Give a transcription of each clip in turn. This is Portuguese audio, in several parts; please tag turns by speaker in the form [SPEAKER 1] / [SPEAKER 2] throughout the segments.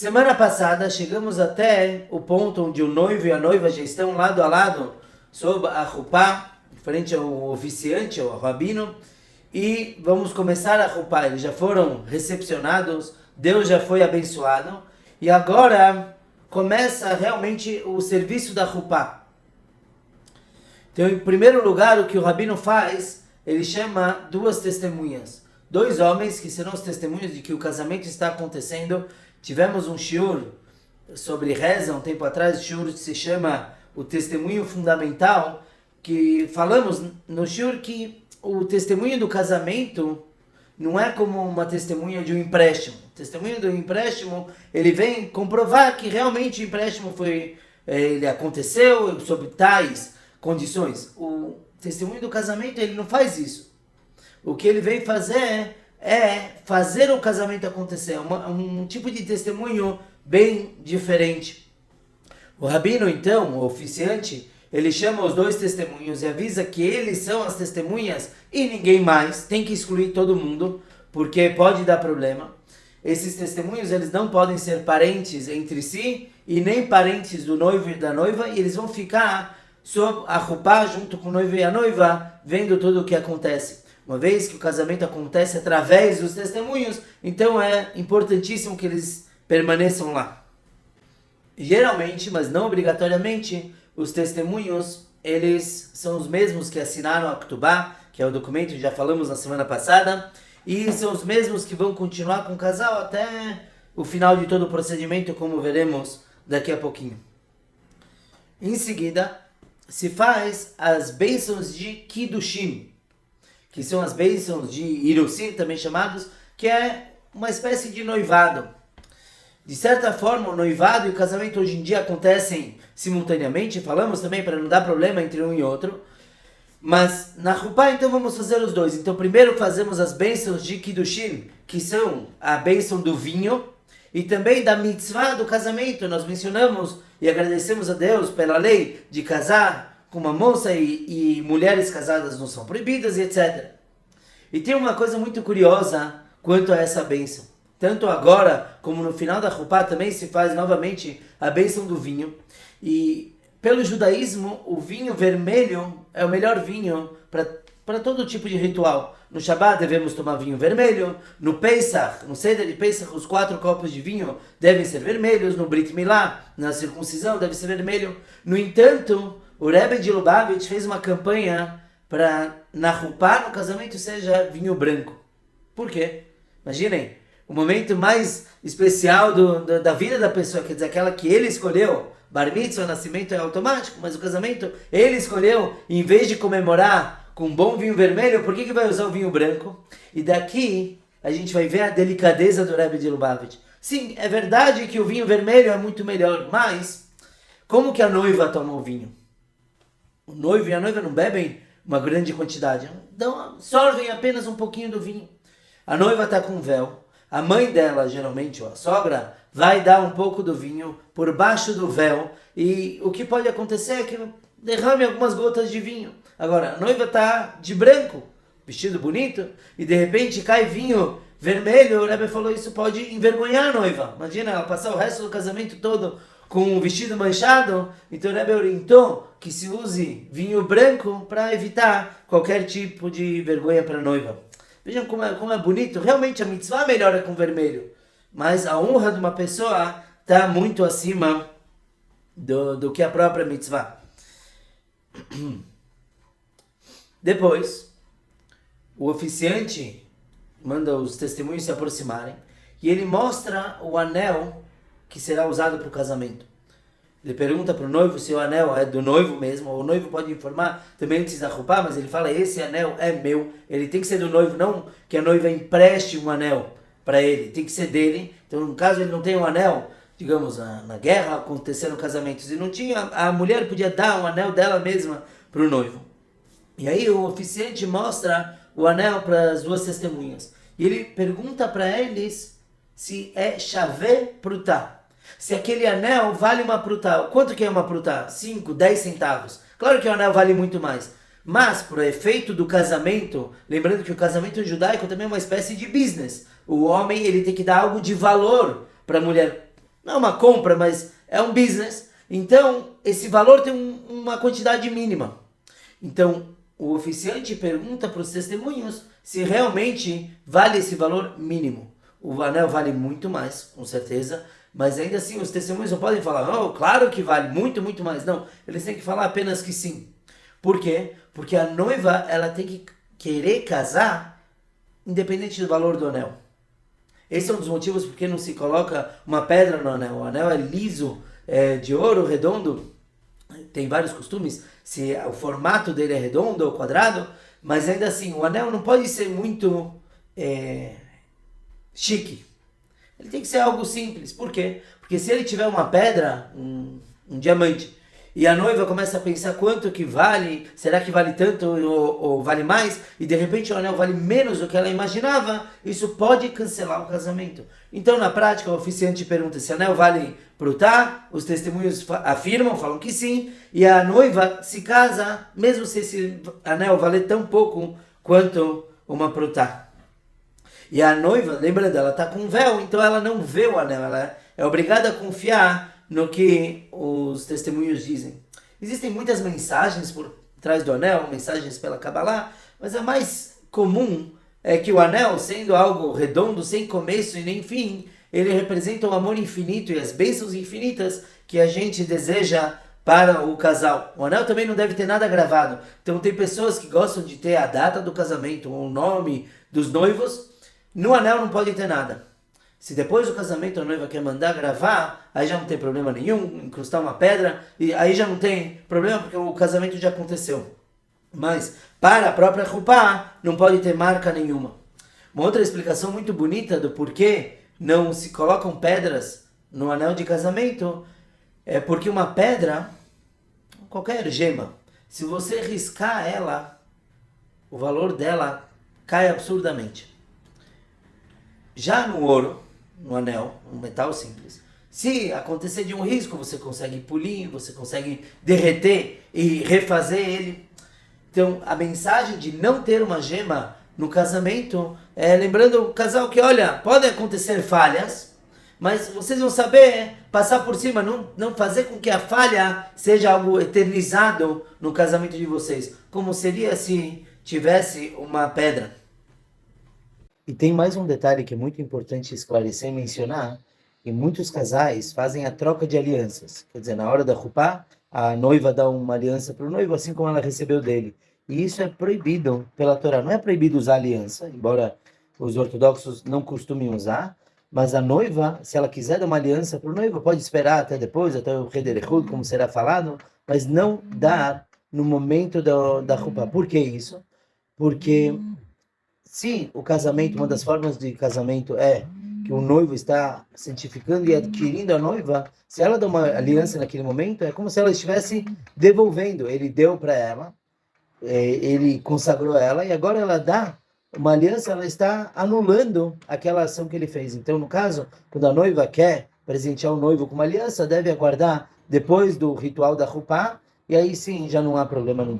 [SPEAKER 1] Semana passada chegamos até o ponto onde o noivo e a noiva já estão lado a lado sob a Rupá, frente ao oficiante, ao rabino, e vamos começar a Rupá. Eles já foram recepcionados, Deus já foi abençoado, e agora começa realmente o serviço da Rupá. Então, em primeiro lugar, o que o rabino faz, ele chama duas testemunhas. Dois homens que serão os testemunhas de que o casamento está acontecendo. Tivemos um shiur sobre reza um tempo atrás, shiur que se chama o testemunho fundamental, que falamos no shiur que o testemunho do casamento não é como uma testemunha de um empréstimo. O testemunho do empréstimo, ele vem comprovar que realmente o empréstimo ele aconteceu sob tais condições. O testemunho do casamento, ele não faz isso. O que ele vem fazer é fazer o casamento acontecer. Um tipo de testemunho bem diferente. O rabino, então, o oficiante, ele chama os dois testemunhos e avisa que eles são as testemunhas e ninguém mais. Tem que excluir todo mundo, porque pode dar problema. Esses testemunhos, eles não podem ser parentes entre si e nem parentes do noivo e da noiva, e eles vão ficar sob a Rupá, junto com o noivo e a noiva, vendo tudo o que acontece. Uma vez que o casamento acontece através dos testemunhos, então é importantíssimo que eles permaneçam lá. Geralmente, mas não obrigatoriamente, os testemunhos, eles são os mesmos que assinaram a Ktubá, que é o documento que já falamos na semana passada, e são os mesmos que vão continuar com o casal até o final de todo o procedimento, como veremos daqui a pouquinho. Em seguida, se faz as bênçãos de Kiddushin, que são as bênçãos de Irusim, também chamados, que é uma espécie de noivado. De certa forma, o noivado e o casamento hoje em dia acontecem simultaneamente, falamos também para não dar problema entre um e outro, mas na Rupá, então, vamos fazer os dois. Então, primeiro fazemos as bênçãos de Kiddushin, que são a bênção do vinho, e também da mitzvah do casamento. Nós mencionamos e agradecemos a Deus pela lei de casar com uma moça e mulheres casadas não são proibidas e etc. E tem uma coisa muito curiosa quanto a essa bênção. Tanto agora como no final da Rupá também se faz novamente a bênção do vinho. E pelo judaísmo, o vinho vermelho é o melhor vinho para todo tipo de ritual. No Shabbat devemos tomar vinho vermelho. No Pesach, no Seder de Pesach, os 4 copos de vinho devem ser vermelhos. No Brit Milá, na circuncisão, deve ser vermelho. No entanto, o Rebbe de Lubavitch fez uma campanha para na Rupá, no casamento, seja vinho branco. Por quê? Imaginem, o momento mais especial da vida da pessoa, quer dizer, aquela que ele escolheu. Bar mitzvah, o nascimento é automático, mas o casamento ele escolheu, em vez de comemorar com um bom vinho vermelho, por que vai usar o vinho branco? E daqui a gente vai ver a delicadeza do Rebbe de Lubavitch. Sim, é verdade que o vinho vermelho é muito melhor, mas como que a noiva toma o vinho? O noivo e a noiva não bebem uma grande quantidade, então sorvem apenas um pouquinho do vinho. A noiva está com véu, a mãe dela, geralmente, ou a sogra, vai dar um pouco do vinho por baixo do véu, e o que pode acontecer é que derrame algumas gotas de vinho. Agora, a noiva está de branco, vestido bonito, e de repente cai vinho vermelho. O Rebbe falou, isso pode envergonhar a noiva. Imagina ela passar o resto do casamento todo com um vestido manchado. Então o Rebbe orientou que se use vinho branco para evitar qualquer tipo de vergonha para a noiva. Vejam como é bonito. Realmente a mitzvah melhora com vermelho, mas a honra de uma pessoa está muito acima do que a própria mitzvah. Depois, o oficiante manda os testemunhos se aproximarem e ele mostra o anel que será usado para o casamento. Ele pergunta para o noivo se o anel é do noivo mesmo, ou o noivo pode informar também antes da Rupá, mas ele fala, esse anel é meu, ele tem que ser do noivo, não que a noiva empreste um anel para ele, tem que ser dele. Então, no caso ele não tem um anel, digamos, na guerra aconteceram casamentos e não tinha, a mulher podia dar um anel dela mesma para o noivo. E aí o oficiante mostra o anel para as duas testemunhas. E ele pergunta para eles se é chavé prutá. Se aquele anel vale uma prutá. Quanto que é uma prutá? 5, 10 centavos. Claro que o anel vale muito mais. Mas, por efeito do casamento, lembrando que o casamento judaico também é uma espécie de business. O homem ele tem que dar algo de valor para a mulher. não é uma compra, mas é um business. Então, esse valor tem uma quantidade mínima. Então, o oficiante pergunta para os testemunhos se realmente vale esse valor mínimo. O anel vale muito mais, com certeza, mas ainda assim os testemunhos não podem falar, oh, claro que vale muito, muito mais. Não, eles têm que falar apenas que sim. Por quê? Porque a noiva ela tem que querer casar independente do valor do anel. Esse é um dos motivos porque não se coloca uma pedra no anel. O anel é liso, de ouro, redondo. Tem vários costumes, se o formato dele é redondo ou quadrado, mas ainda assim, o anel não pode ser muito chique. Ele tem que ser algo simples. Por quê? Porque se ele tiver uma pedra, um diamante, e a noiva começa a pensar quanto que vale, será que vale tanto ou vale mais, e de repente o anel vale menos do que ela imaginava, isso pode cancelar o casamento. Então, na prática, o oficiante pergunta se o anel vale prutá, os testemunhos afirmam, falam que sim, e a noiva se casa, mesmo se esse anel valer tão pouco quanto uma prutá. E a noiva, lembrando, ela está com um véu, então ela não vê o anel, ela é obrigada a confiar no que os testemunhos dizem. Existem muitas mensagens por trás do anel, mensagens pela Kabbalah, mas a mais comum é que o anel, sendo algo redondo, sem começo e nem fim, ele representa o amor infinito e as bênçãos infinitas que a gente deseja para o casal. O anel também não deve ter nada gravado. Então tem pessoas que gostam de ter a data do casamento ou o nome dos noivos. No anel não pode ter nada. Se depois do casamento a noiva quer mandar gravar, aí já não tem problema nenhum, incrustar uma pedra, e aí já não tem problema porque o casamento já aconteceu. Mas para a própria Rupá não pode ter marca nenhuma. Uma outra explicação muito bonita do porquê não se colocam pedras no anel de casamento é porque uma pedra, qualquer gema, se você riscar ela, o valor dela cai absurdamente. Já no ouro, no anel, um metal simples, se acontecer de um risco, você consegue polir, você consegue derreter e refazer ele. Então, a mensagem de não ter uma gema no casamento é lembrando o casal que, olha, podem acontecer falhas, mas vocês vão saber passar por cima, não fazer com que a falha seja algo eternizado no casamento de vocês, como seria se tivesse uma pedra. E tem mais um detalhe que é muito importante esclarecer e mencionar, que muitos casais fazem a troca de alianças. Quer dizer, na hora da Rupá, a noiva dá uma aliança para o noivo, assim como ela recebeu dele. E isso é proibido pela Torá. Não é proibido usar aliança, embora os ortodoxos não costumem usar, mas a noiva, se ela quiser dar uma aliança para o noivo, pode esperar até depois, até o Rederechud, como será falado, mas não dar no momento da Rupá. Por que isso? Porque se o casamento, uma das formas de casamento é que o noivo está santificando e adquirindo a noiva, se ela dá uma aliança naquele momento, é como se ela estivesse devolvendo. Ele deu para ela, ele consagrou ela, e agora ela dá uma aliança, ela está anulando aquela ação que ele fez. Então, no caso, quando a noiva quer presentear o noivo com uma aliança, deve aguardar depois do ritual da Rupá, e aí sim, já não há problema nenhum.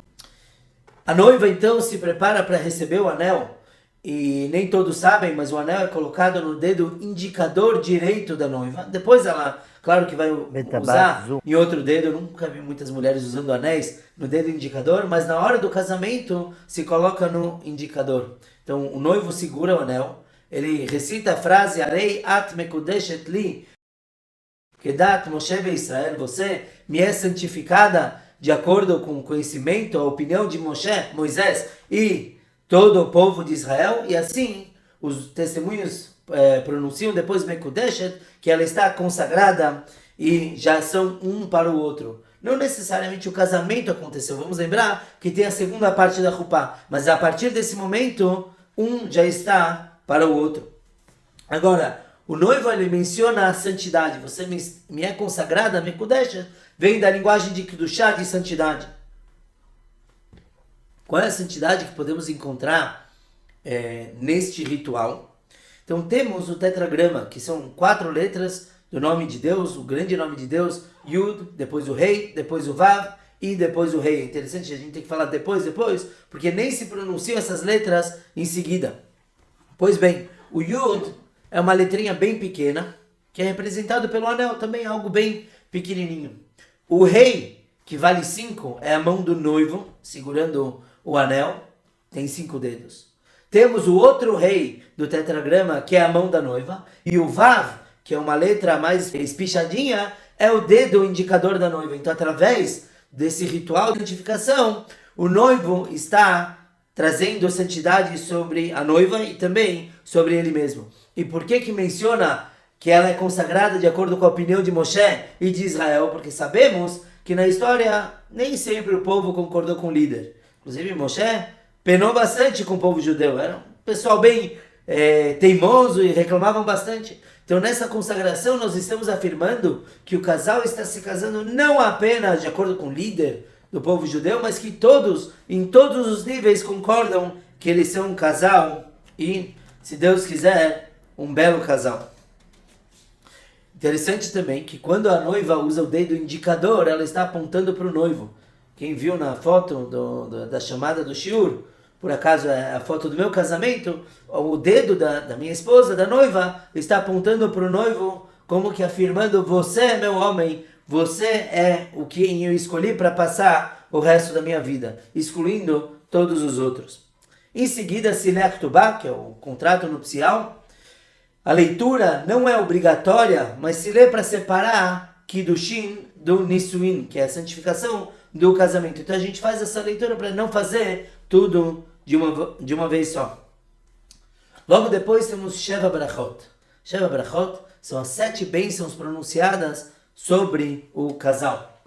[SPEAKER 1] A noiva, então, se prepara para receber o anel, e nem todos sabem, mas o anel é colocado no dedo indicador direito da noiva. Depois ela, claro que vai usar em outro dedo. Eu nunca vi muitas mulheres usando anéis no dedo indicador, mas na hora do casamento se coloca no indicador. Então o noivo segura o anel, ele recita a frase Arei at mekudeshet li kedat Moshe veIsrael, você me é santificada de acordo com o conhecimento, a opinião de Moisés e todo o povo de Israel, e assim os testemunhos pronunciam depois Mekudeshet, que ela está consagrada e já são um para o outro. Não necessariamente o casamento aconteceu, vamos lembrar que tem a segunda parte da Rupá, mas a partir desse momento, um já está para o outro. Agora, o noivo ele menciona a santidade, você me é consagrada, Mekudeshet, vem da linguagem de Kedushá, de santidade. Qual é a santidade que podemos encontrar neste ritual? Então temos o tetragrama, que são 4 letras do nome de Deus, o grande nome de Deus, Yud, depois o Rei, depois o Vav e depois o Rei. É interessante, a gente tem que falar depois, porque nem se pronunciam essas letras em seguida. Pois bem, o Yud é uma letrinha bem pequena, que é representado pelo anel, também algo bem pequenininho. O rei, que vale 5, é a mão do noivo, segurando o anel, tem 5 dedos. Temos o outro rei do tetragrama, que é a mão da noiva, e o Vav, que é uma letra mais espichadinha, é o dedo indicador da noiva. Então, através desse ritual de identificação, o noivo está trazendo santidade sobre a noiva e também sobre ele mesmo. E por que menciona que ela é consagrada de acordo com a opinião de Moshe e de Israel? Porque sabemos que na história nem sempre o povo concordou com o líder. Inclusive Moshe penou bastante com o povo judeu. Era um pessoal bem teimoso e reclamavam bastante. Então nessa consagração nós estamos afirmando que o casal está se casando não apenas de acordo com o líder do povo judeu, mas que todos, em todos os níveis, concordam que eles são um casal e, se Deus quiser, um belo casal. Interessante também que quando a noiva usa o dedo indicador, ela está apontando para o noivo. Quem viu na foto da chamada do shiur, por acaso é a foto do meu casamento, o dedo da minha esposa, da noiva, está apontando para o noivo como que afirmando: você é meu homem, você é o que eu escolhi para passar o resto da minha vida, excluindo todos os outros. Em seguida, Sileh Ktubá, que é o contrato nupcial. A leitura não é obrigatória, mas se lê para separar Kiddushin do Nisuin, que é a santificação do casamento. Então a gente faz essa leitura para não fazer tudo de uma vez só. Logo depois temos Sheva Brachot. Sheva Brachot são as 7 bênçãos pronunciadas sobre o casal.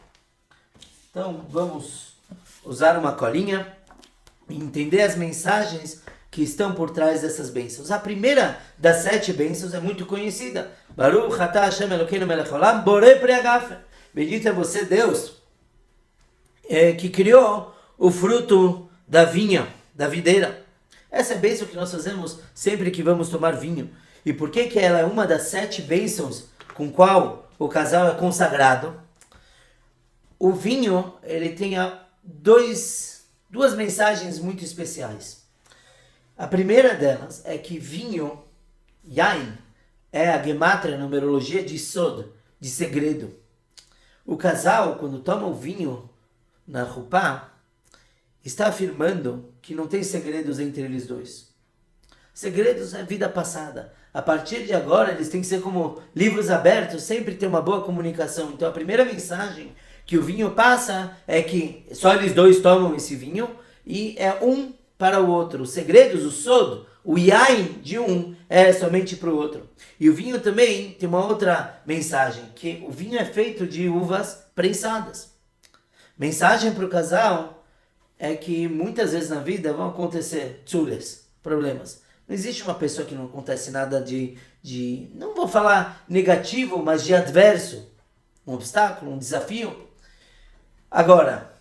[SPEAKER 1] Então vamos usar uma colinha e entender as mensagens que estão por trás dessas bênçãos. A primeira das 7 bênçãos é muito conhecida. Baruch atah Hashem Elokeinu melech haolam borei pri hagafen. Bendito é você, Deus, que criou o fruto da vinha, da videira. Essa é a bênção que nós fazemos sempre que vamos tomar vinho. E por que ela é uma das 7 bênçãos com qual o casal é consagrado? O vinho, ele tem duas mensagens muito especiais. A primeira delas é que vinho, yain, é a gemátria, a numerologia de sod, de segredo. O casal, quando toma o vinho na Rupá, está afirmando que não tem segredos entre eles dois. Segredos é vida passada. A partir de agora, eles têm que ser como livros abertos, sempre ter uma boa comunicação. Então, a primeira mensagem que o vinho passa é que só eles dois tomam esse vinho e é um para o outro. Os segredos, o sod, o yain de um é somente para o outro. E o vinho também tem uma outra mensagem, que o vinho é feito de uvas prensadas. Mensagem para o casal é que muitas vezes na vida vão acontecer tzules, problemas. Não existe uma pessoa que não acontece nada de não vou falar negativo, mas de adverso. Um obstáculo, um desafio. Agora,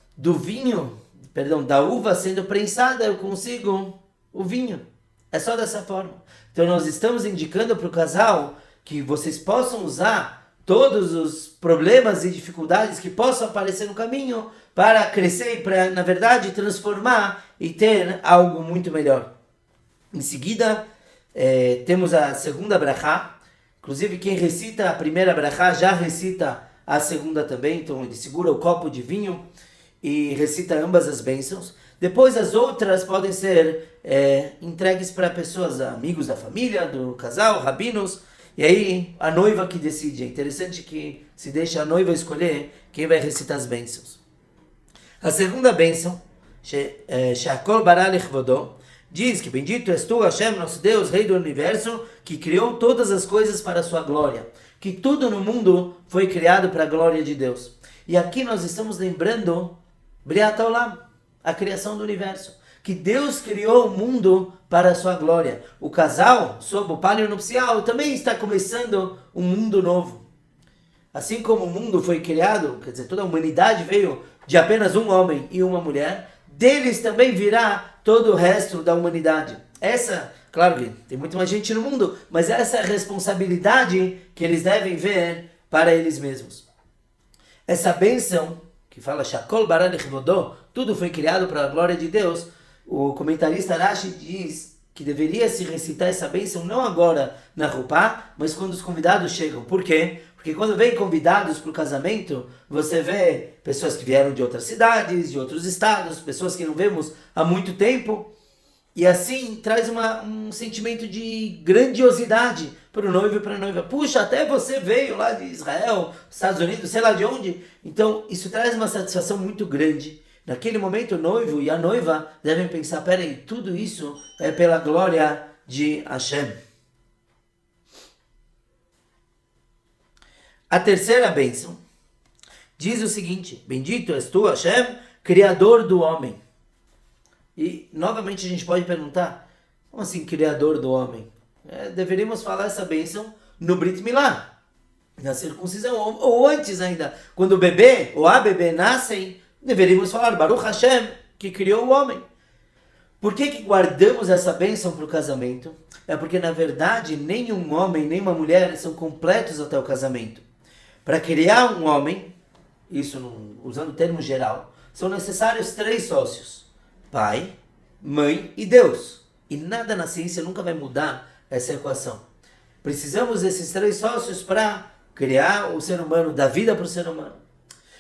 [SPEAKER 1] da uva sendo prensada, eu consigo o vinho. É só dessa forma. Então nós estamos indicando para o casal que vocês possam usar todos os problemas e dificuldades que possam aparecer no caminho para crescer e para, na verdade, transformar e ter algo muito melhor. Em seguida, temos a segunda brachá. Inclusive, quem recita a primeira brachá já recita a segunda também. Então, ele segura o copo de vinho e recita ambas as bênçãos. Depois, as outras podem ser entregues para pessoas, amigos da família, do casal, rabinos. E aí, a noiva que decide. É interessante que se deixa a noiva escolher quem vai recitar as bênçãos. A segunda bênção, She'akol bara lechvodó, diz que bendito és tu, Hashem, nosso Deus, Rei do Universo, que criou todas as coisas para a sua glória. Que tudo no mundo foi criado para a glória de Deus. E aqui nós estamos lembrando Briat Olam, a criação do universo. Que Deus criou o mundo para a sua glória. O casal, sob o palio nupcial, também está começando um mundo novo. Assim como o mundo foi criado, quer dizer, toda a humanidade veio de apenas um homem e uma mulher, deles também virá todo o resto da humanidade. Essa, claro que tem muito mais gente no mundo, mas essa é a responsabilidade que eles devem ver para eles mesmos. Essa bênção, que fala Shakol bara lechvodó, tudo foi criado para a glória de Deus, o comentarista Rashi diz que deveria se recitar essa bênção não agora na Rupá, mas quando os convidados chegam. Por quê? Porque quando vem convidados para o casamento, você vê pessoas que vieram de outras cidades, de outros estados, pessoas que não vemos há muito tempo. E assim traz um sentimento de grandiosidade para o noivo e para a noiva. Puxa, até você veio lá de Israel, Estados Unidos, sei lá de onde. Então isso traz uma satisfação muito grande. Naquele momento o noivo e a noiva devem pensar, peraí, tudo isso é pela glória de Hashem. A terceira bênção diz o seguinte: bendito és tu, Hashem, Criador do homem. E novamente a gente pode perguntar, como assim Criador do homem? Deveríamos falar essa bênção no Brit Milá, na circuncisão, ou antes ainda, quando o bebê ou a bebê nascem, deveríamos falar Baruch Hashem, que criou o homem. Por que guardamos essa bênção para o casamento? É porque na verdade nenhum homem nem uma mulher são completos até o casamento. Para criar um homem, isso usando o termo geral, são necessários 3 sócios: pai, mãe e Deus. E nada na ciência nunca vai mudar essa equação. Precisamos desses 3 sócios para criar o ser humano, dar vida para o ser humano.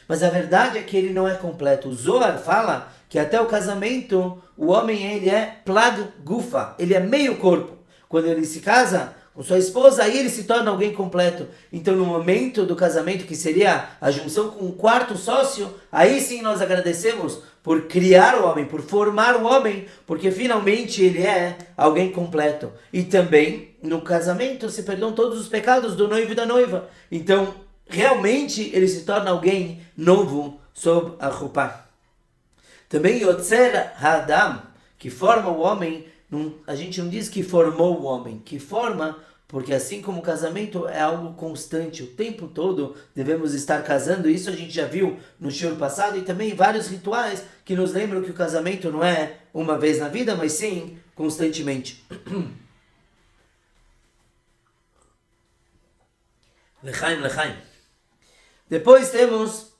[SPEAKER 1] Mas a verdade é que ele não é completo. O Zohar fala que até o casamento, o homem ele é plag gufa, ele é meio corpo. Quando ele se casa com sua esposa, aí ele se torna alguém completo. Então no momento do casamento, que seria a junção com o 4º sócio, aí sim nós agradecemos por criar o homem, por formar o homem, porque finalmente ele é alguém completo. E também no casamento se perdoam todos os pecados do noivo e da noiva. Então realmente ele se torna alguém novo sob a Rupá. Também Yotzer Hadam, que forma o homem, a gente não diz que formou o homem, que forma, porque assim como o casamento é algo constante, o tempo todo devemos estar casando. Isso a gente já viu no shiur passado, e também vários rituais que nos lembram que o casamento não é uma vez na vida, mas sim constantemente. Lechaim, lechaim. Depois temos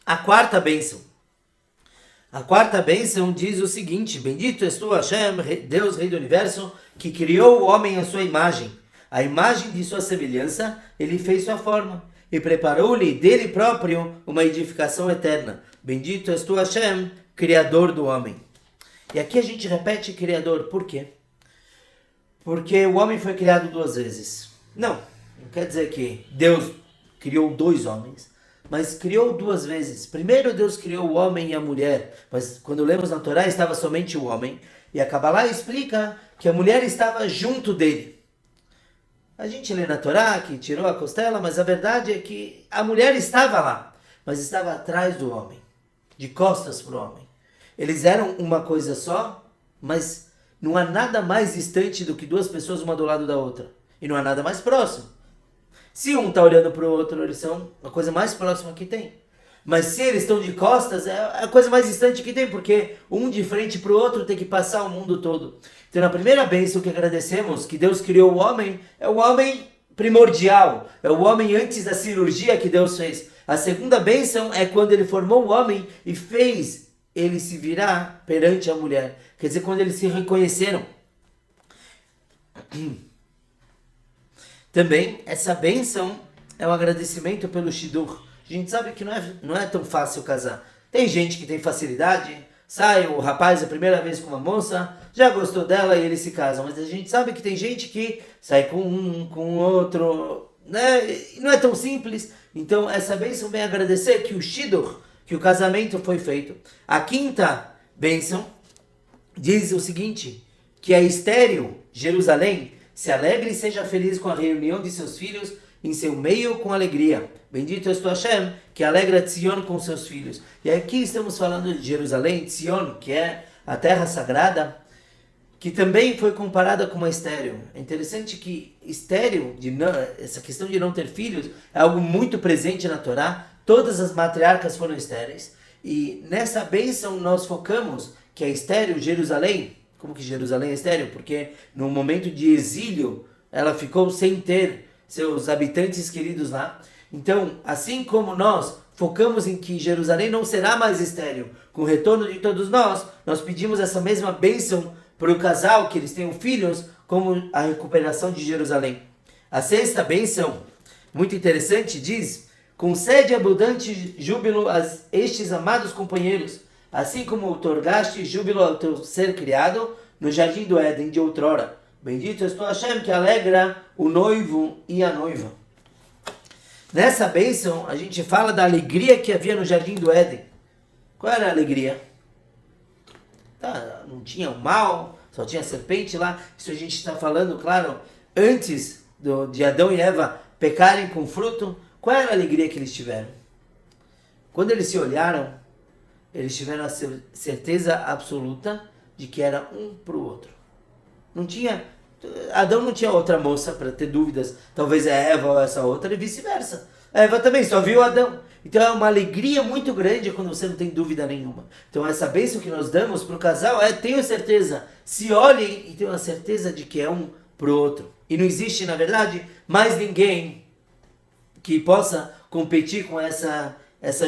[SPEAKER 1] a 4ª bênção. A 4ª bênção diz o seguinte: bendito és tu, Hashem, Deus, Rei do Universo, que criou o homem à sua imagem. A imagem de sua semelhança, ele fez sua forma, e preparou-lhe dele próprio uma edificação eterna. Bendito és tu, Hashem, Criador do homem. E aqui a gente repete Criador, por quê? Porque o homem foi criado 2 vezes. Não quer dizer que Deus criou 2 homens, mas criou 2 vezes. Primeiro Deus criou o homem e a mulher, mas quando lemos na Torá estava somente o homem, e a Kabbalah explica que a mulher estava junto dele. A gente lê na Torá que tirou a costela, mas a verdade é que a mulher estava lá, mas estava atrás do homem, de costas para o homem. Eles eram uma coisa só, mas não há nada mais distante do que 2 pessoas uma do lado da outra. E não há nada mais próximo. Se um está olhando para o outro, eles são a coisa mais próxima que tem. Mas se eles estão de costas, é a coisa mais distante que tem, porque um de frente para o outro tem que passar o mundo todo. Então, na primeira bênção que agradecemos, que Deus criou o homem, é o homem primordial, é o homem antes da cirurgia que Deus fez. A segunda bênção é quando ele formou o homem e fez ele se virar perante a mulher. Quer dizer, quando eles se reconheceram. Também, essa bênção é um agradecimento pelo Shidur. A gente sabe que não é tão fácil casar. Tem gente que tem facilidade, sai o rapaz a primeira vez com uma moça, já gostou dela e eles se casam. Mas a gente sabe que tem gente que sai com um, com outro, né? E não é tão simples. Então essa bênção vem agradecer que o Shidur, que o casamento foi feito. A 5ª bênção diz o seguinte, que é estéril, Jerusalém, se alegre e seja feliz com a reunião de seus filhos em seu meio com alegria. Bendito és tu, Hashem, que alegra Tzion com seus filhos. E aqui estamos falando de Jerusalém, Tzion, que é a terra sagrada, que também foi comparada com uma estéril. É interessante que estéril, essa questão de não ter filhos, é algo muito presente na Torá. Todas as matriarcas foram estéreis. E nessa bênção nós focamos que é estéril Jerusalém. Como que Jerusalém é estéril? Porque no momento de exílio ela ficou sem ter seus habitantes queridos lá. Então, assim como nós focamos em que Jerusalém não será mais estéril, com o retorno de todos nós, nós pedimos essa mesma bênção para o casal, que eles tenham filhos, como a recuperação de Jerusalém. A sexta bênção, muito interessante, diz: concede abundante júbilo a estes amados companheiros, assim como outorgaste júbilo ao teu ser criado no jardim do Éden de outrora. Bendito és tu, Hashem, que alegra o noivo e a noiva. Nessa bênção, a gente fala da alegria que havia no jardim do Éden. Qual era a alegria? Não tinha o mal, só tinha a serpente lá. Isso a gente está falando, claro, antes de Adão e Eva pecarem com o fruto. Qual era a alegria que eles tiveram? Quando eles se olharam, eles tiveram a certeza absoluta de que era um para o outro. Adão não tinha outra moça para ter dúvidas, talvez é Eva ou essa outra, e vice-versa. A Eva também só viu Adão. Então é uma alegria muito grande quando você não tem dúvida nenhuma. Então essa bênção que nós damos para o casal tenho certeza, se olhem e tenham a certeza de que é um para o outro. E não existe, na verdade, mais ninguém que possa competir com essa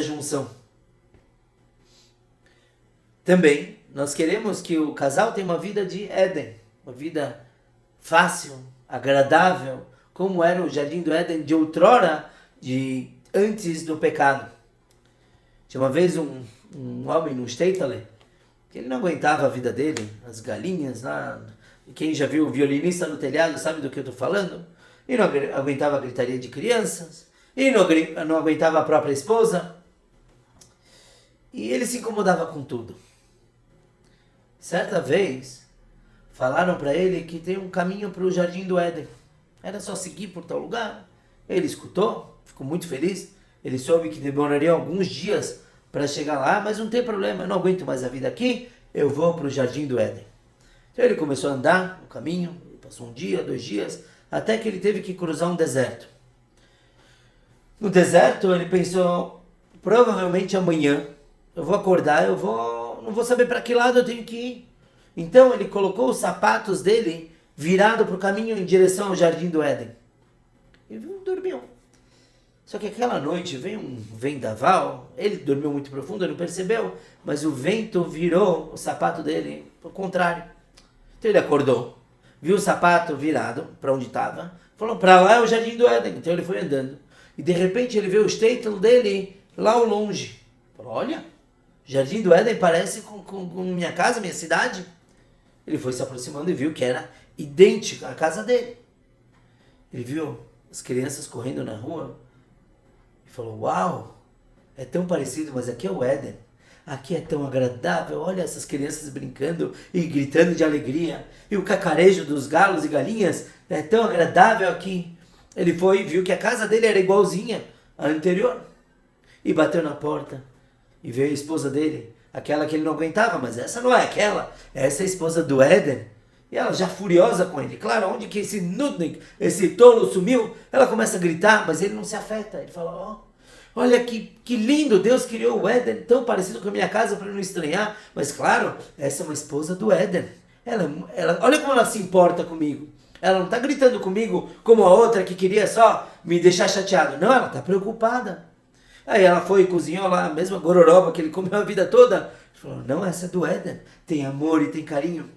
[SPEAKER 1] junção. Também, nós queremos que o casal tenha uma vida de Éden, uma vida fácil, agradável, como era o jardim do Éden de outrora, antes do pecado. Tinha uma vez um homem no Shtetl, que ele não aguentava a vida dele, as galinhas lá, quem já viu o violinista no telhado sabe do que eu estou falando, e não aguentava a gritaria de crianças, e não aguentava a própria esposa, e ele se incomodava com tudo. Certa vez, falaram para ele que tem um caminho para o jardim do Éden. Era só seguir por tal lugar. Ele escutou, ficou muito feliz. Ele soube que demoraria alguns dias para chegar lá, mas não tem problema, eu não aguento mais a vida aqui, eu vou para o jardim do Éden. Então ele começou a andar no caminho, passou um dia, 2 dias, até que ele teve que cruzar um deserto. No deserto ele pensou, provavelmente amanhã eu vou acordar, não vou saber para que lado eu tenho que ir. Então ele colocou os sapatos dele virado para o caminho em direção ao jardim do Éden. E dormiu. Só que aquela noite veio um vendaval, ele dormiu muito profundo, ele não percebeu, mas o vento virou o sapato dele para o contrário. Então ele acordou, viu o sapato virado para onde estava, falou, para lá é o jardim do Éden. Então ele foi andando. E de repente ele viu o Shtetl dele lá ao longe. Falou, olha, jardim do Éden parece com minha casa, minha cidade. Ele foi se aproximando e viu que era idêntica à casa dele. Ele viu as crianças correndo na rua e falou, uau, é tão parecido, mas aqui é o Éden. Aqui é tão agradável, olha essas crianças brincando e gritando de alegria. E o cacarejo dos galos e galinhas é tão agradável aqui. Ele foi e viu que a casa dele era igualzinha à anterior. E bateu na porta. E veio a esposa dele, aquela que ele não aguentava, mas essa não é aquela, essa é a esposa do Éden. E ela já furiosa com ele, claro, onde que esse nudnik, esse tolo sumiu? Ela começa a gritar, mas ele não se afeta. Ele fala, olha que lindo, Deus criou o Éden, tão parecido com a minha casa para não estranhar. Mas claro, essa é uma esposa do Éden. Olha como ela se importa comigo. Ela não está gritando comigo como a outra que queria só me deixar chateado. Não, ela está preocupada. Aí ela foi e cozinhou lá a mesma gororoba que ele comeu a vida toda. Ele falou, não, essa é do Éden. Tem amor e tem carinho.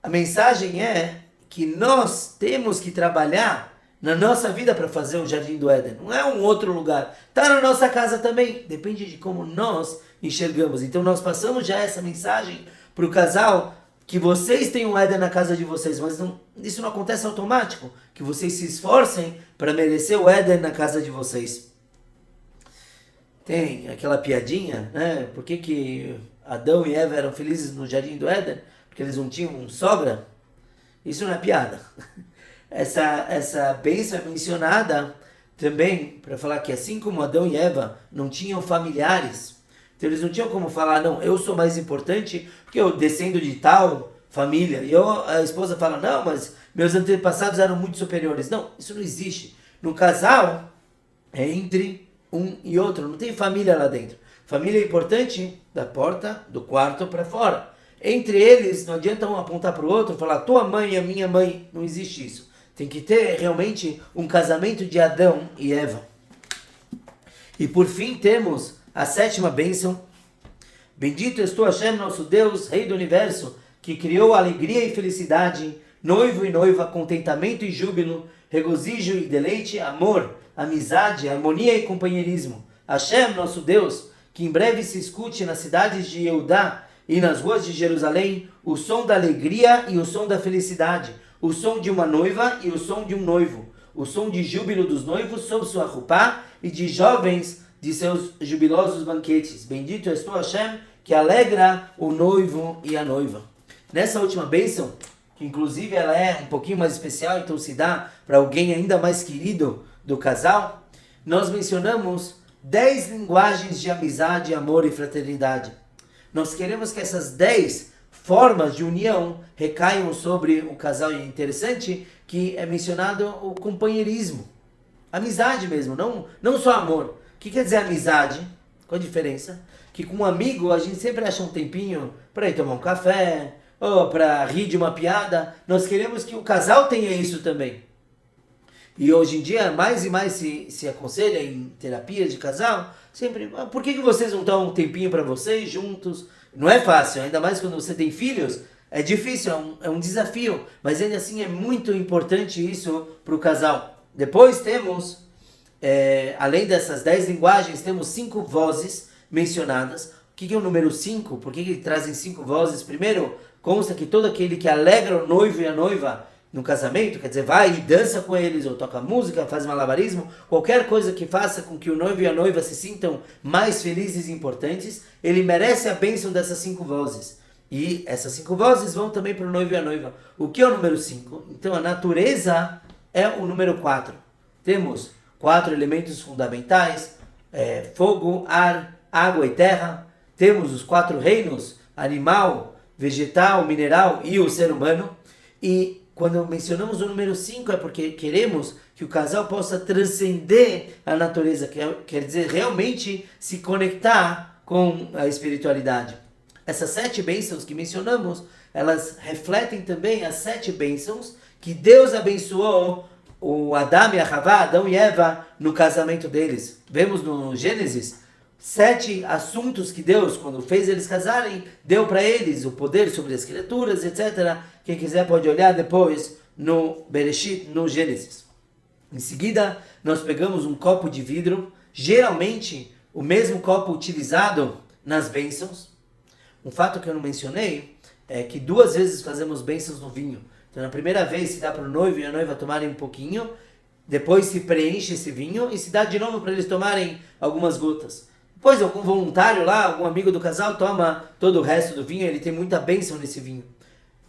[SPEAKER 1] A mensagem é que nós temos que trabalhar na nossa vida para fazer o jardim do Éden. Não é um outro lugar. Está na nossa casa também. Depende de como nós enxergamos. Então nós passamos já essa mensagem para o casal, que vocês têm um Éden na casa de vocês, mas isso não acontece automático. Que vocês se esforcem para merecer o Éden na casa de vocês. Tem aquela piadinha, né? Por que Adão e Eva eram felizes no jardim do Éden? Porque eles não tinham sogra? Isso não é piada. Essa bênção é mencionada também para falar que assim como Adão e Eva não tinham familiares, então eles não tinham como falar, não, eu sou mais importante porque eu descendo de tal família. E a esposa fala, não, mas meus antepassados eram muito superiores. Não, isso não existe. No casal, é entre um e outro, não tem família lá dentro. Família é importante da porta do quarto para fora. Entre eles, não adianta um apontar para o outro e falar, tua mãe e a minha mãe, não existe isso. Tem que ter realmente um casamento de Adão e Eva. E por fim temos a 7ª bênção. Bendito és tu, Hashem, nosso Deus, Rei do Universo, que criou alegria e felicidade, noivo e noiva, contentamento e júbilo, regozijo e deleite, amor, amizade, harmonia e companheirismo. Hashem, nosso Deus, que em breve se escute nas cidades de Eudá e nas ruas de Jerusalém o som da alegria e o som da felicidade, o som de uma noiva e o som de um noivo, o som de júbilo dos noivos sob sua rupá e de jovens de seus jubilosos banquetes. Bendito és tu, Hashem, que alegra o noivo e a noiva. Nessa última bênção, que inclusive ela é um pouquinho mais especial, então se dá para alguém ainda mais querido do casal, nós mencionamos 10 linguagens de amizade, amor e fraternidade. Nós queremos que essas 10 formas de união recaiam sobre o casal. E é interessante que é mencionado o companheirismo, amizade mesmo, não só amor. O que quer dizer amizade? Qual a diferença? Que com um amigo a gente sempre acha um tempinho para ir tomar um café, ou para rir de uma piada. Nós queremos que o casal tenha isso também. E hoje em dia, mais e mais se aconselha em terapia de casal, sempre, por que vocês não dão um tempinho para vocês juntos? Não é fácil, ainda mais quando você tem filhos, é difícil, é um desafio, mas ainda assim é muito importante isso para o casal. Depois temos, além dessas 10 linguagens, temos 5 vozes mencionadas. O que é o número 5? Por que trazem 5 vozes? Primeiro, consta que todo aquele que alegra o noivo e a noiva no casamento, quer dizer, vai e dança com eles, ou toca música, faz malabarismo, qualquer coisa que faça com que o noivo e a noiva se sintam mais felizes e importantes, ele merece a bênção dessas 5 vozes. E essas 5 vozes vão também para o noivo e a noiva. O que é o número 5? Então a natureza é o número 4. Temos 4 elementos fundamentais, fogo, ar, água e terra. Temos os 4 reinos, animal, vegetal, mineral e o ser humano. E quando mencionamos o número 5 é porque queremos que o casal possa transcender a natureza, quer dizer, realmente se conectar com a espiritualidade. Essas 7 bênçãos que mencionamos, elas refletem também as 7 bênçãos que Deus abençoou o Adão e a Havá, Adão e Eva, no casamento deles. Vemos no Gênesis 7 assuntos que Deus, quando fez eles casarem, deu para eles o poder sobre as criaturas, etc. Quem quiser pode olhar depois no Bereshit, no Gênesis. Em seguida, nós pegamos um copo de vidro, geralmente o mesmo copo utilizado nas bênçãos. Um fato que eu não mencionei é que 2 vezes fazemos bênçãos no vinho. Então, na primeira vez se dá para o noivo e a noiva tomarem um pouquinho, depois se preenche esse vinho e se dá de novo para eles tomarem algumas gotas. Depois algum voluntário lá, algum amigo do casal toma todo o resto do vinho, ele tem muita bênção nesse vinho.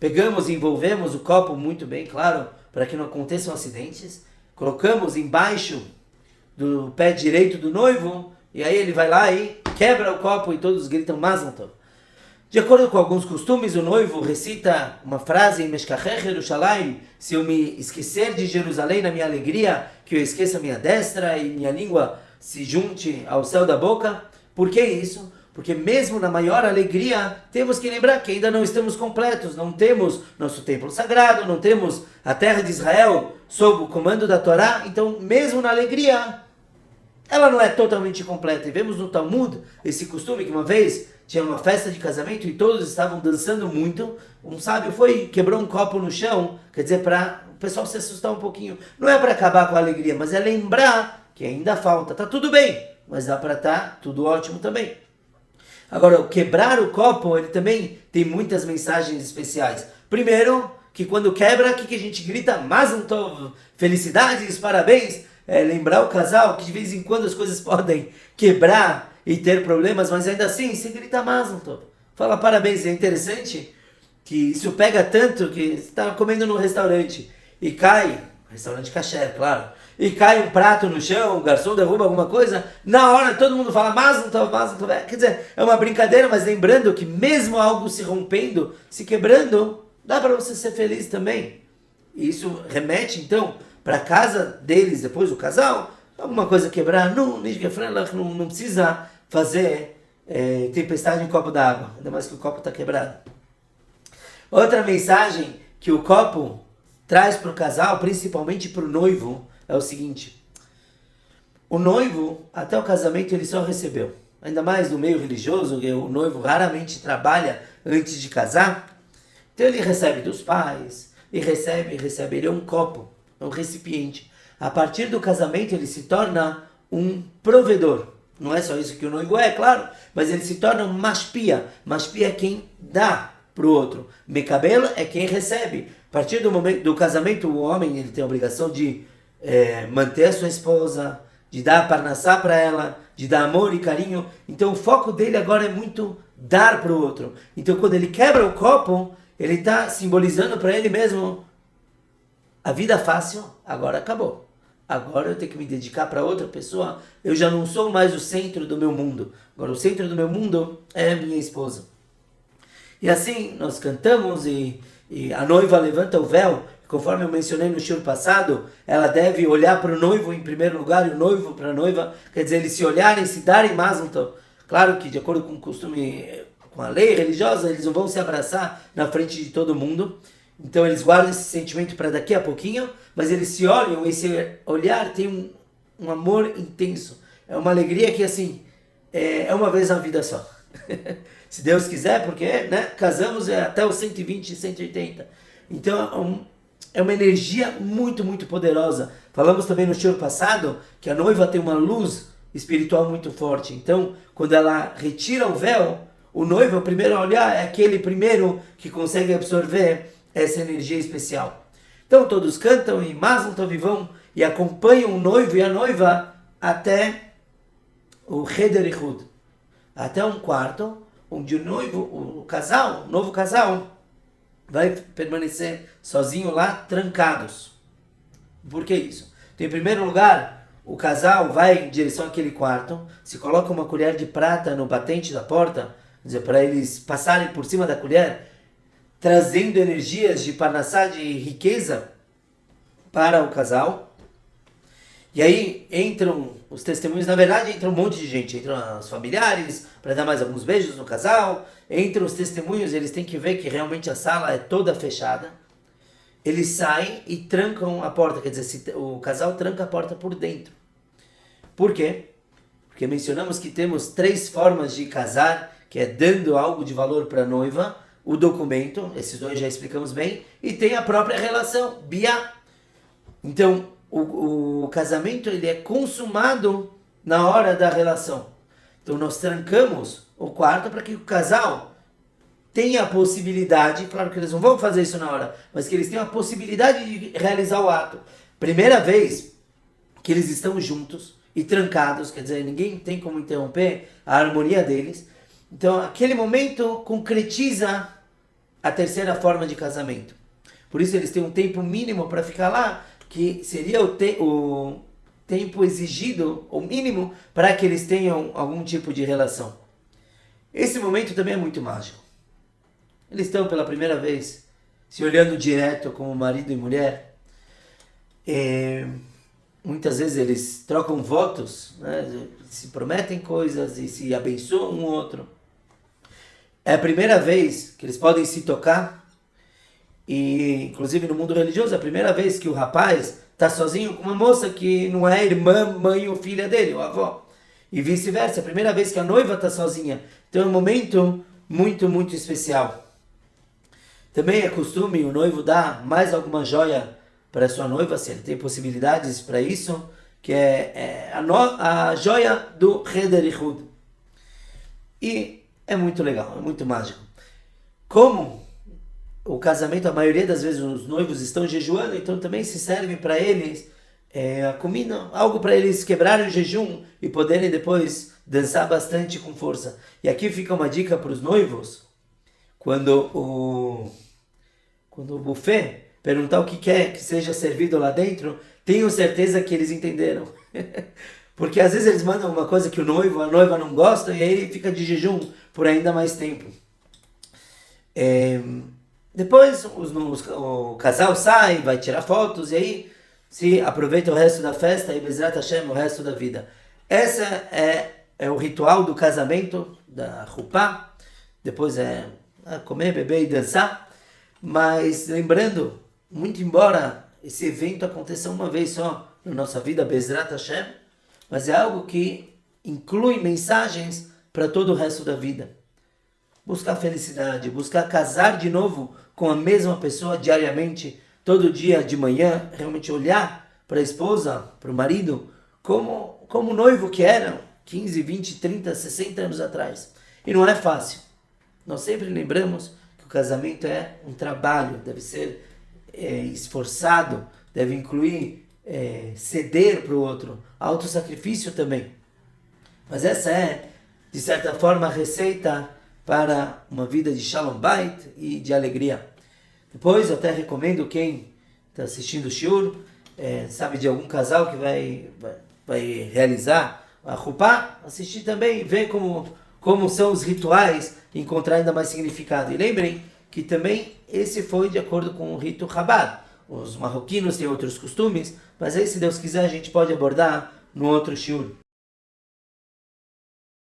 [SPEAKER 1] Pegamos e envolvemos o copo muito bem, claro, para que não aconteçam acidentes. Colocamos embaixo do pé direito do noivo, e aí ele vai lá e quebra o copo e todos gritam Mazal Tov. De acordo com alguns costumes, o noivo recita uma frase em Meshkachech Yerushalayim: se eu me esquecer de Jerusalém na minha alegria, que eu esqueça minha destra e minha língua se junte ao céu da boca. Por que isso? Porque mesmo na maior alegria, temos que lembrar que ainda não estamos completos, não temos nosso templo sagrado, não temos a terra de Israel sob o comando da Torá, então mesmo na alegria, ela não é totalmente completa. E vemos no Talmud esse costume que uma vez tinha uma festa de casamento e todos estavam dançando muito. Um sábio quebrou um copo no chão, quer dizer, para o pessoal se assustar um pouquinho. Não é para acabar com a alegria, mas é lembrar que ainda falta. Tá tudo bem, mas dá para estar tudo ótimo também. Agora, o quebrar o copo, ele também tem muitas mensagens especiais. Primeiro, que quando quebra, o que a gente grita? Mazal Tov, felicidades, parabéns. Lembrar o casal que de vez em quando as coisas podem quebrar e ter problemas, mas ainda assim, se grita Mazal Tov. Fala parabéns. É interessante que isso pega tanto que você está comendo num restaurante e cai, restaurante kasher, claro, e cai um prato no chão, o garçom derruba alguma coisa, na hora todo mundo fala Mazal Tov, Mazal Tov. Quer dizer, é uma brincadeira, mas lembrando que mesmo algo se rompendo, se quebrando, dá para você ser feliz também. E isso remete, então, para a casa deles, depois do casal, alguma coisa quebrar, não precisa fazer tempestade em copo d'água, ainda mais que o copo está quebrado. Outra mensagem que o copo traz para o casal, principalmente para o noivo, é o seguinte: o noivo, até o casamento, ele só recebeu. Ainda mais no meio religioso, o noivo raramente trabalha antes de casar. Então ele recebe dos pais, e recebe, ele é um copo, é um recipiente. A partir do casamento ele se torna um provedor. Não é só isso que o noivo é, claro, mas ele se torna um mashpia. Mashpia é quem dá para o outro. Mekabel é quem recebe. A partir do momento do casamento, o homem ele tem a obrigação de manter a sua esposa, de dar parnassá para ela, de dar amor e carinho. Então o foco dele agora é muito dar para o outro. Então quando ele quebra o copo, ele está simbolizando para ele mesmo: a vida fácil agora acabou. Agora eu tenho que me dedicar para outra pessoa. Eu já não sou mais o centro do meu mundo. Agora o centro do meu mundo é a minha esposa. E assim nós cantamos e a noiva levanta o véu. Conforme eu mencionei no show passado, ela deve olhar para o noivo em primeiro lugar e o noivo para a noiva. Quer dizer, eles se olharem, se darem Mazel Tov. Claro que de acordo com o costume, com a lei religiosa, eles não vão se abraçar na frente de todo mundo. Então eles guardam esse sentimento para daqui a pouquinho, mas eles se olham e esse olhar tem um amor intenso. É uma alegria que assim, é uma vez na vida só. Se Deus quiser, porque casamos até os 120, 180. Então é uma energia muito, muito poderosa. Falamos também no show passado que a noiva tem uma luz espiritual muito forte. Então, quando ela retira o véu, o noivo, o primeiro a olhar, é aquele primeiro que consegue absorver essa energia especial. Então todos cantam e Mazel Tov vão e acompanham o noivo e a noiva até o Cheder Ichud, até um quarto onde o noivo, o novo casal, vai permanecer sozinho lá, trancados. Por que isso? Então, em primeiro lugar, o casal vai em direção àquele quarto, se coloca uma colher de prata no batente da porta, quer dizer, para eles passarem por cima da colher, trazendo energias de parnassá, de riqueza para o casal. E aí entram os testemunhos, na verdade entra um monte de gente, entram os familiares para dar mais alguns beijos no casal, entram os testemunhos, eles têm que ver que realmente a sala é toda fechada. Eles saem e trancam a porta, quer dizer, o casal tranca a porta por dentro. Por quê? Porque mencionamos que temos 3 formas de casar, que é dando algo de valor para a noiva, o documento, esses 2 já explicamos bem, e tem a própria relação, Bia. Então, o casamento ele é consumado na hora da relação. Então, nós trancamos o quarto para que o casal tenha a possibilidade, claro que eles não vão fazer isso na hora, mas que eles tenham a possibilidade de realizar o ato. Primeira vez que eles estão juntos e trancados, quer dizer, ninguém tem como interromper a harmonia deles. Então, aquele momento concretiza a terceira forma de casamento. Por isso, eles têm um tempo mínimo para ficar lá, que seria o tempo exigido, ou mínimo, para que eles tenham algum tipo de relação. Esse momento também é muito mágico. Eles estão pela primeira vez se olhando direto como marido e mulher. Muitas vezes eles trocam votos, né? Se prometem coisas e se abençoam um outro. É a primeira vez que eles podem se tocar. E, inclusive no mundo religioso, é a primeira vez que o rapaz está sozinho com uma moça que não é irmã, mãe ou filha dele, ou avó. E vice-versa, é a primeira vez que a noiva está sozinha. Então é um momento muito, muito especial. Também é costume o noivo dar mais alguma joia para sua noiva, se ele tem possibilidades para isso, que é a joia do Cheder Ichud. E é muito legal, é muito mágico. Como o casamento, a maioria das vezes os noivos estão jejuando, então também se serve para eles a comida, algo para eles quebrarem o jejum e poderem depois dançar bastante com força. E aqui fica uma dica para os noivos, quando o buffet perguntar o que quer que seja servido lá dentro, tenho certeza que eles entenderam. Porque às vezes eles mandam uma coisa que a noiva não gosta, e aí ele fica de jejum por ainda mais tempo. Depois o casal sai, vai tirar fotos, e aí se aproveita o resto da festa e Bezrat Hashem o resto da vida. Essa é o ritual do casamento, da Chupá. Depois é comer, beber e dançar. Mas lembrando, muito embora esse evento aconteça uma vez só na nossa vida, Bezrat Hashem, mas é algo que inclui mensagens para todo o resto da vida. buscar felicidade, buscar casar de novo com a mesma pessoa diariamente, todo dia de manhã, realmente olhar para a esposa, para o marido, como noivo que eram 15, 20, 30, 60 anos atrás. E não é fácil. Nós sempre lembramos que o casamento é um trabalho, deve ser esforçado, deve incluir ceder para o outro, autossacrifício também. Mas essa é, de certa forma, a receita para uma vida de Shalom Bait e de alegria. Depois eu até recomendo quem está assistindo o Shiur, sabe de algum casal que vai realizar a Chupá, assistir também, ver como são os rituais e encontrar ainda mais significado. E lembrem que também esse foi de acordo com o rito Chabad. Os marroquinos têm outros costumes, mas aí, se Deus quiser, a gente pode abordar no outro Shiur.